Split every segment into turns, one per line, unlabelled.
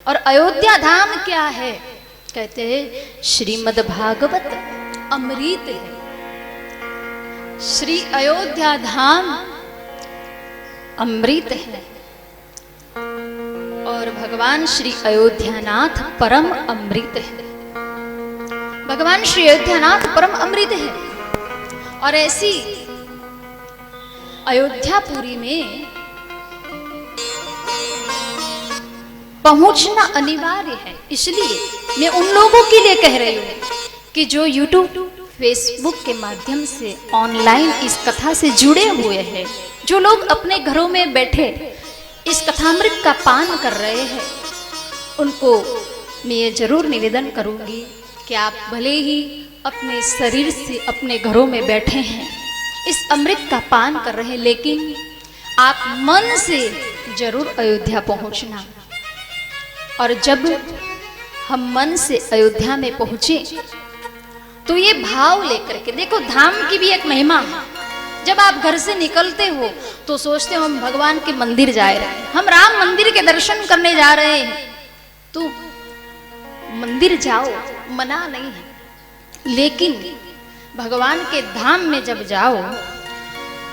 और अयोध्या धाम क्या है? कहते हैं श्रीमद् भागवत अमृत है। श्री अयोध्या धाम अमृत है और भगवान श्री अयोध्यानाथ परम अमृत है। भगवान श्री अयोध्यानाथ परम अमृत है और ऐसी अयोध्यापुरी में पहुंचना अनिवार्य है। इसलिए मैं उन लोगों के लिए कह रही हूं कि जो YouTube फेसबुक के माध्यम से ऑनलाइन इस कथा से जुड़े हुए हैं, जो लोग अपने घरों में बैठे इस कथामृत का पान कर रहे हैं, उनको मैं ये जरूर निवेदन करूंगी कि आप भले ही अपने शरीर से अपने घरों में बैठे हैं, इस अमृत का पान कर रहे हैं, लेकिन आप मन से जरूर अयोध्या पहुंचना। और जब हम मन से अयोध्या में पहुंचे तो ये भाव लेकर के देखो, धाम की भी एक महिमा है। जब आप घर से निकलते हो तो सोचते हो हम भगवान के मंदिर जा रहे हैं, हम राम मंदिर के दर्शन करने जा रहे हैं। तो मंदिर जाओ, मना नहीं है, लेकिन भगवान के धाम में जब जाओ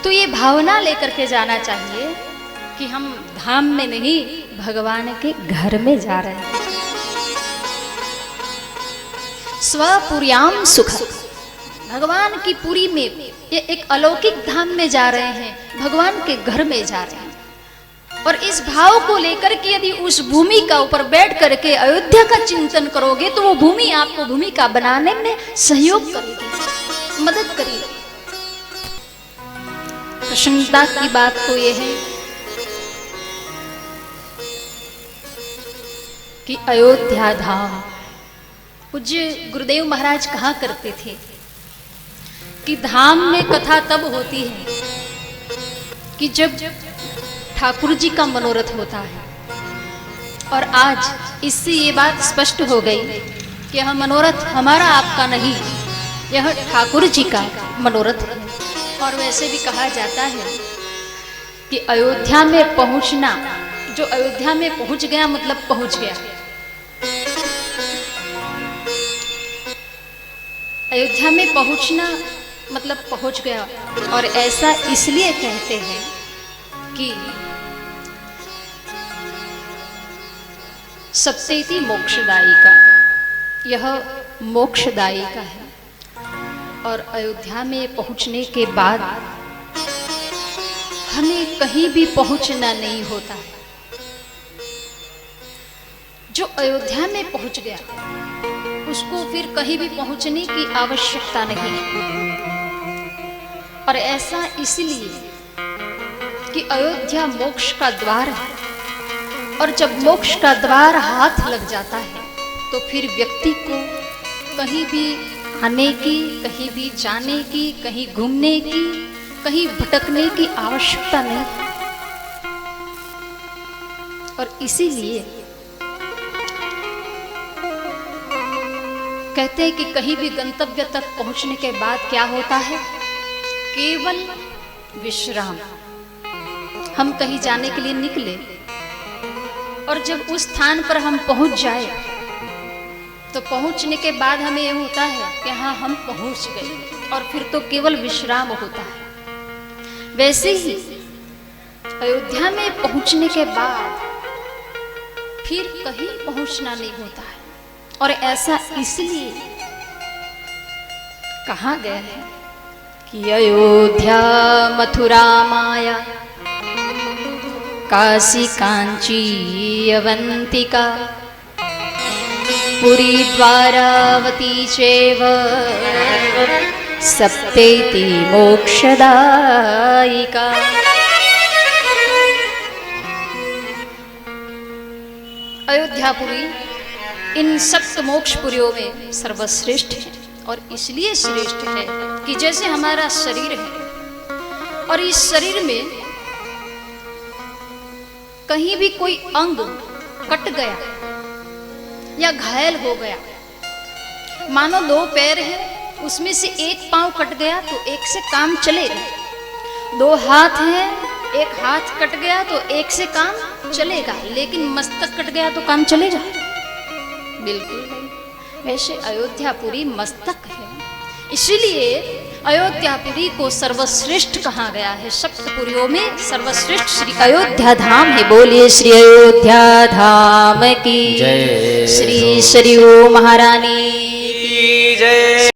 तो ये भावना लेकर के जाना चाहिए कि हम धाम में नहीं, भगवान के घर में जा रहे हैं। स्वपुर्याम सुख, भगवान की पुरी में, ये एक अलौकिक धाम में जा रहे हैं, भगवान के घर में जा रहे हैं। और इस भाव को लेकर के यदि उस भूमि का ऊपर बैठ करके अयोध्या का चिंतन करोगे तो वो भूमि आपको भूमि का बनाने में सहयोग करेगी, मदद करेगी। प्रसन्नता की बात तो ये है कि अयोध्या धाम, पूज्य गुरुदेव महाराज कहा करते थे कि धाम में कथा तब होती है कि जब ठाकुर जी का मनोरथ होता है। और आज इससे ये बात स्पष्ट हो गई कि यह मनोरथ हमारा आपका नहीं, यह ठाकुर जी का मनोरथ है। और वैसे भी कहा जाता है कि अयोध्या में पहुंचना, जो अयोध्या में पहुंच गया मतलब पहुंच गया। अयोध्या में पहुंचना मतलब पहुंच गया। और ऐसा इसलिए कहते हैं कि सप्तेति मोक्षदायी का, यह मोक्षदायी का है। और अयोध्या में पहुंचने के बाद हमें कहीं भी पहुंचना नहीं होता है। जो अयोध्या में पहुंच गया उसको फिर कहीं भी पहुंचने की आवश्यकता नहीं। और ऐसा इसलिए कि अयोध्या मोक्ष का द्वार है। और जब मोक्ष का द्वार हाथ लग जाता है तो फिर व्यक्ति को कहीं भी आने की, कहीं भी जाने की, कहीं घूमने की, कहीं भटकने की आवश्यकता नहीं। और इसीलिए कहते हैं कि कहीं भी गंतव्य तक पहुंचने के बाद क्या होता है? केवल विश्राम। हम कहीं जाने के लिए निकले और जब उस स्थान पर हम पहुंच जाए तो पहुंचने के बाद हमें यह होता है कि हाँ, हम पहुंच गए, और फिर तो केवल विश्राम होता है। वैसे ही अयोध्या में पहुंचने के बाद फिर कहीं पहुंचना नहीं होता है। और ऐसा इसलिए कहा गया है कि अयोध्या मथुरा माया काशी कांची अवंतिका पुरी द्वारावती चैव सप्तेति मोक्षदायिका। अयोध्यापुरी इन सप्त मोक्षपुरियों में सर्वश्रेष्ठ है। और इसलिए श्रेष्ठ है कि जैसे हमारा शरीर है और इस शरीर में कहीं भी कोई अंग कट गया या घायल हो गया, मानो 2 पैर है, उसमें से एक पांव कट गया तो एक से काम चलेगा। 2 हाथ हैं, एक हाथ कट गया तो एक से काम चलेगा, लेकिन मस्तक कट गया तो काम चलेगा? बिल्कुल नहीं। ऐसे अयोध्यापुरी मस्तक है, इसलिए अयोध्यापुरी को सर्वश्रेष्ठ कहा गया है। सप्तपुरियों में सर्वश्रेष्ठ श्री अयोध्या धाम है। बोलिए श्री अयोध्या धाम की जय, श्री सरयू महारानी की जय।